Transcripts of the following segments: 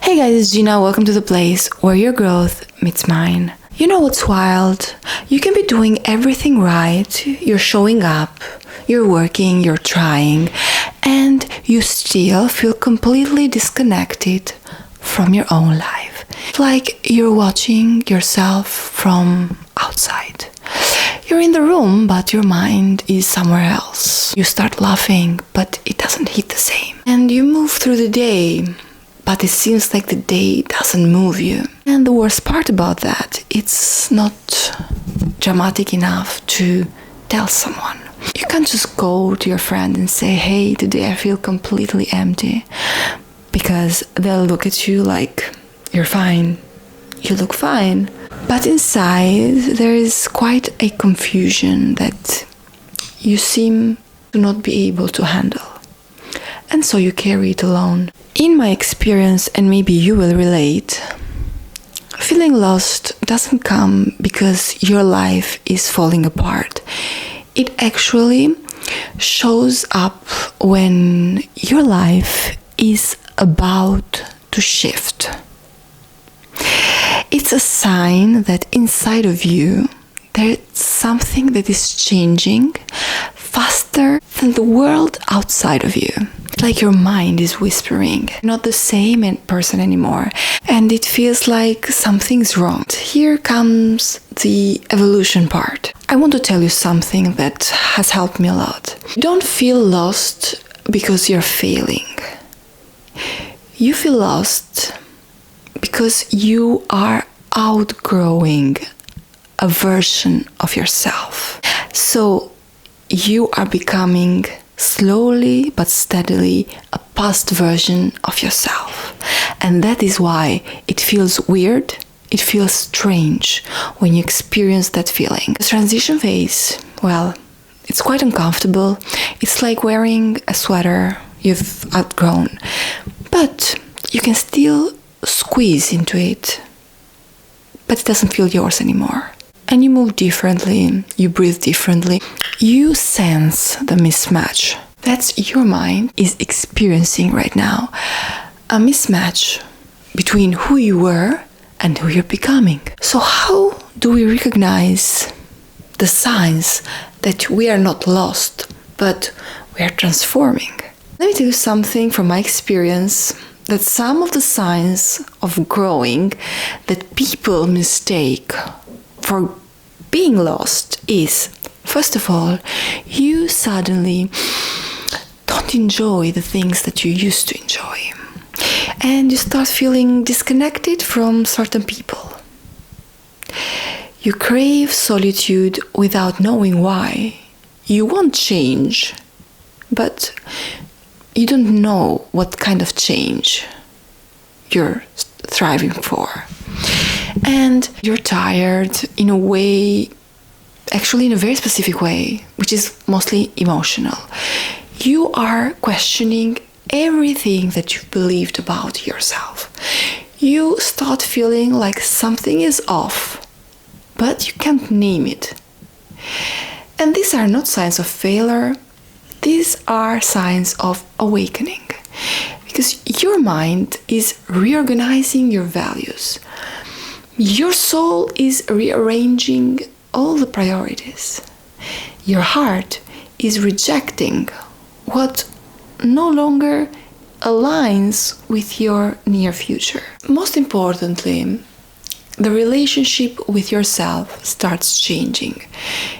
Hey guys, it's Gina. Welcome to the place where your growth meets mine. You know what's wild? You can be doing everything right, you're showing up, you're working, you're trying, and you still feel completely disconnected from your own life. It's like you're watching yourself from outside. You're in the room, but your mind is somewhere else. You start laughing, but it doesn't hit the same. And you move through the day, but it seems like the day doesn't move you. And the worst part about that, it's not dramatic enough to tell someone. You can't just go to your friend and say, hey, today I feel completely empty. Because they'll look at you like, you're fine, you look fine. But inside, there is quite a confusion that you seem to not be able to handle. And so you carry it alone. In my experience, and maybe you will relate, feeling lost doesn't come because your life is falling apart. It actually shows up when your life is about to shift. It's a sign that inside of you, there's something that is changing faster than the world outside of you. Like your mind is whispering, not the same person anymore, and it feels like something's wrong. Here comes the evolution part. I want to tell you something that has helped me a lot. Don't feel lost because you're failing. You feel lost because you are outgrowing a version of yourself. So you are becoming slowly but steadily a past version of yourself. And that is why it feels weird, it feels strange when you experience that feeling. The transition phase, well, it's quite uncomfortable. It's like wearing a sweater you've outgrown. But you can still squeeze into it, but it doesn't feel yours anymore. And you move differently, you breathe differently. You sense the mismatch. That's your mind is experiencing right now. A mismatch between who you were and who you're becoming. So how do we recognize the signs that we are not lost, but we are transforming? Let me tell you something from my experience, that some of the signs of growing that people mistake for being lost is, first of all, you suddenly don't enjoy the things that you used to enjoy. And you start feeling disconnected from certain people. You crave solitude without knowing why. You want change, but you don't know what kind of change you're thriving for. And you're tired in a way, actually in a very specific way, which is mostly emotional. You are questioning everything that you've believed about yourself. You start feeling like something is off, but you can't name it. And these are not signs of failure. These are signs of awakening. Because your mind is reorganizing your values. Your soul is rearranging all the priorities. Your heart is rejecting what no longer aligns with your near future. Most importantly, the relationship with yourself starts changing.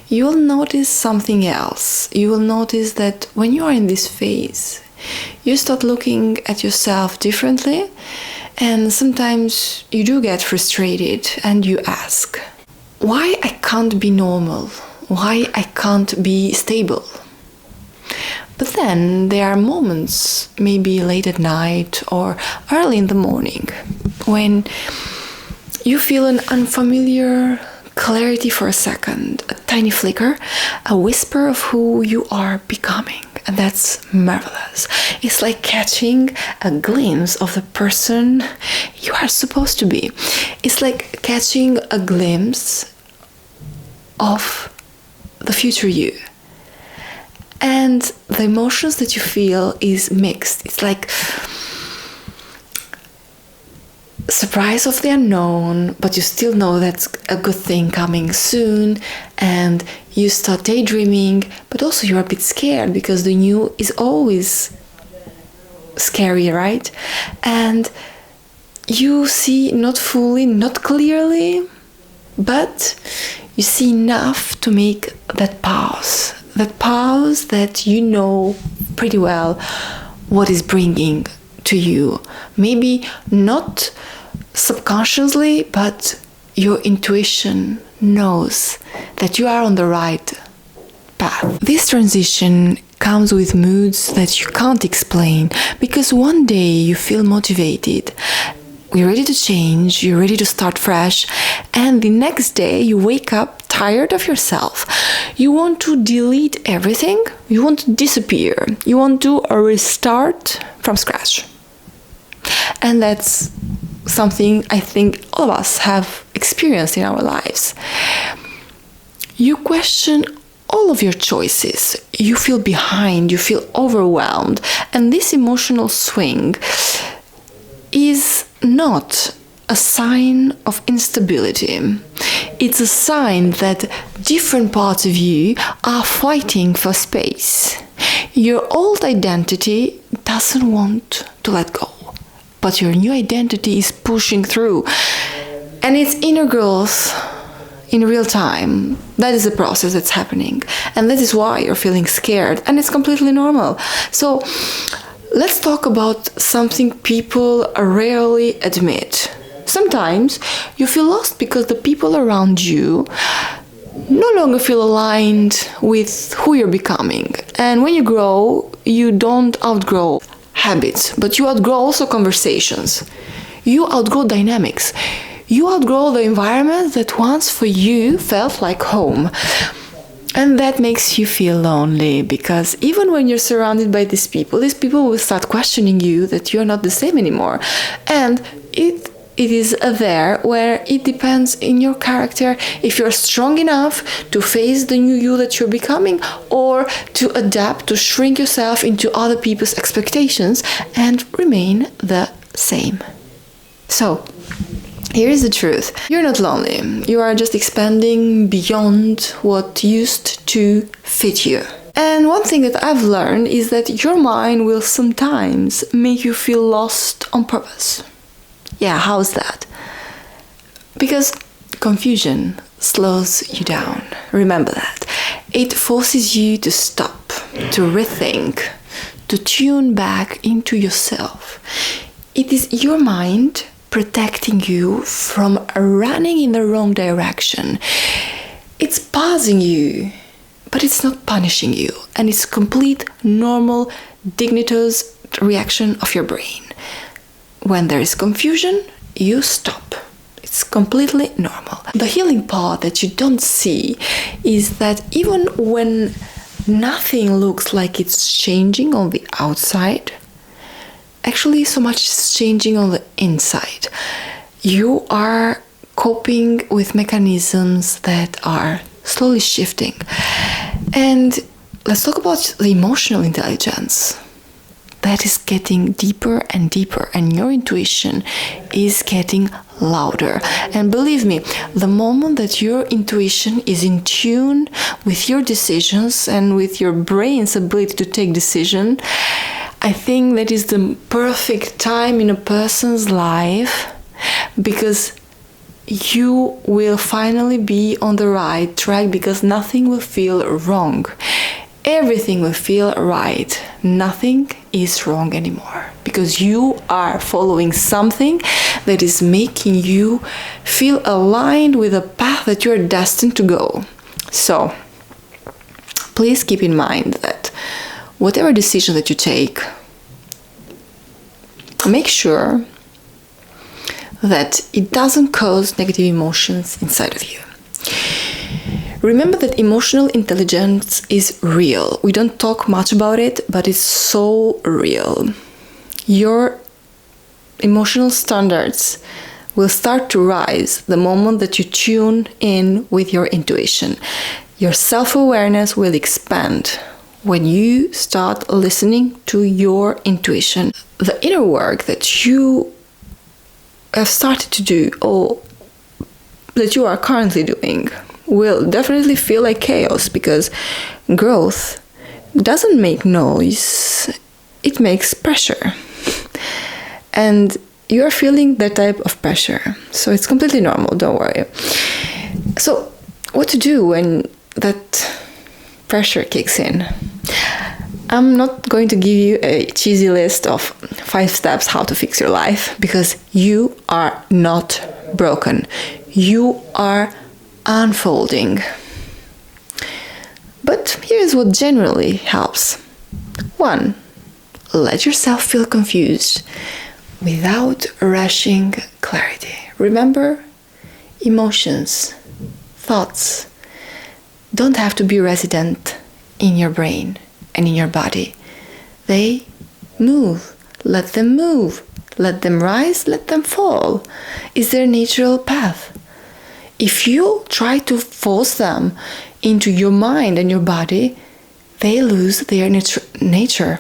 You will notice something else. You will notice that when you are in this phase, you start looking at yourself differently, and sometimes you do get frustrated and you ask, why I can't be normal? Why I can't be stable? But then there are moments, maybe late at night or early in the morning, when you feel an unfamiliar clarity for a second, a tiny flicker, a whisper of who you are becoming. And that's marvelous. It's like catching a glimpse of the person you are supposed to be. It's like catching a glimpse of the future you. And the emotions that you feel is mixed. It's like surprise of the unknown, but you still know that's a good thing coming soon, and you start daydreaming, but also you're a bit scared because the new is always scary, right? And you see not fully, not clearly, but you see enough to make that pause that you know pretty well what is bringing to you. Maybe not subconsciously, but your intuition knows that you are on the right path. This transition comes with moods that you can't explain, because one day you feel motivated, you're ready to change, you're ready to start fresh, and the next day you wake up tired of yourself. You want to delete everything, you want to disappear, you want to restart from scratch. And that's something I think all of us have experienced in our lives. You question all of your choices, you feel behind, you feel overwhelmed, and this emotional swing is not a sign of instability. It's a sign that different parts of you are fighting for space. Your old identity doesn't want to let go, but your new identity is pushing through, and it's inner growth in real time. That is the process that's happening, and that is why you're feeling scared, and it's completely normal. So let's talk about something people rarely admit. Sometimes you feel lost because the people around you no longer feel aligned with who you're becoming. And when you grow, you don't outgrow habits, but you outgrow also conversations. You outgrow dynamics. You outgrow the environment that once for you felt like home. And that makes you feel lonely, because even when you're surrounded by these people will start questioning you that you're not the same anymore. And it is there where it depends in your character if you're strong enough to face the new you that you're becoming, or to adapt, to shrink yourself into other people's expectations and remain the same. So, here is the truth. You're not lonely. You are just expanding beyond what used to fit you. And one thing that I've learned is that your mind will sometimes make you feel lost on purpose. Yeah, how's that? Because confusion slows you down. Remember that. It forces you to stop, to rethink, to tune back into yourself. It is your mind protecting you from running in the wrong direction. It's pausing you, but it's not punishing you. And it's complete, normal, dignitous reaction of your brain. When there is confusion, you stop. It's completely normal. The healing part that you don't see is that even when nothing looks like it's changing on the outside, actually so much is changing on the inside. You are coping with mechanisms that are slowly shifting. And let's talk about the emotional intelligence. That is getting deeper and deeper, and your intuition is getting louder. And believe me, the moment that your intuition is in tune with your decisions and with your brain's ability to take decision, I think that is the perfect time in a person's life, because you will finally be on the right track, because nothing will feel wrong. Everything will feel right. Nothing is wrong anymore, because you are following something that is making you feel aligned with a path that you're destined to go. So, please keep in mind that whatever decision that you take, make sure that it doesn't cause negative emotions inside of you. Remember that emotional intelligence is real. We don't talk much about it, but it's so real. Your emotional standards will start to rise the moment that you tune in with your intuition. Your self-awareness will expand when you start listening to your intuition. The inner work that you have started to do or that you are currently doing will definitely feel like chaos, because growth doesn't make noise, it makes pressure. And you are feeling that type of pressure. So it's completely normal, don't worry. So what to do when that pressure kicks in? I'm not going to give you a cheesy list of 5 steps how to fix your life, because you are not broken. You are unfolding. But here's what generally helps. 1, let yourself feel confused without rushing clarity. Remember, emotions, thoughts don't have to be resident in your brain and in your body. They move. Let them move. Let them rise, let them fall. It's their natural path. If you try to force them into your mind and your body, they lose their nature.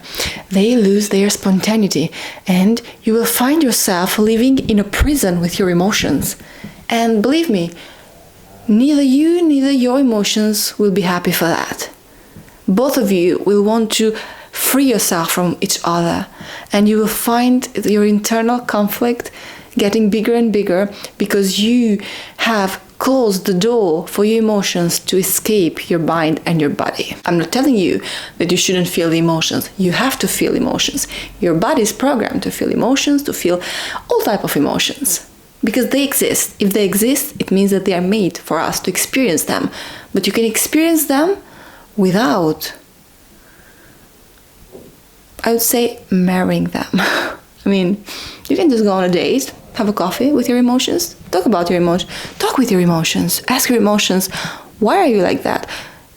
They lose their spontaneity. And you will find yourself living in a prison with your emotions. And believe me, neither you, neither your emotions will be happy for that. Both of you will want to free yourself from each other. And you will find your internal conflict getting bigger and bigger, because you have closed the door for your emotions to escape your mind and your body. I'm not telling you that you shouldn't feel the emotions. You have to feel emotions. Your body is programmed to feel emotions, to feel all type of emotions, because they exist. If they exist, it means that they are made for us to experience them. But you can experience them without, I would say, marrying them. I mean, you can just go on a date, have a coffee with your emotions, talk about your emotions, talk with your emotions, ask your emotions, why are you like that?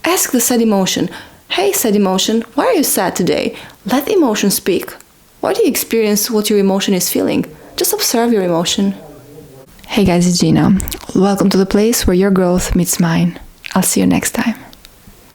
Ask the sad emotion, hey sad emotion, why are you sad today? Let the emotion speak. Why do you experience what your emotion is feeling? Just observe your emotion. Hey guys, it's Gina. Welcome to the place where your growth meets mine. I'll see you next time.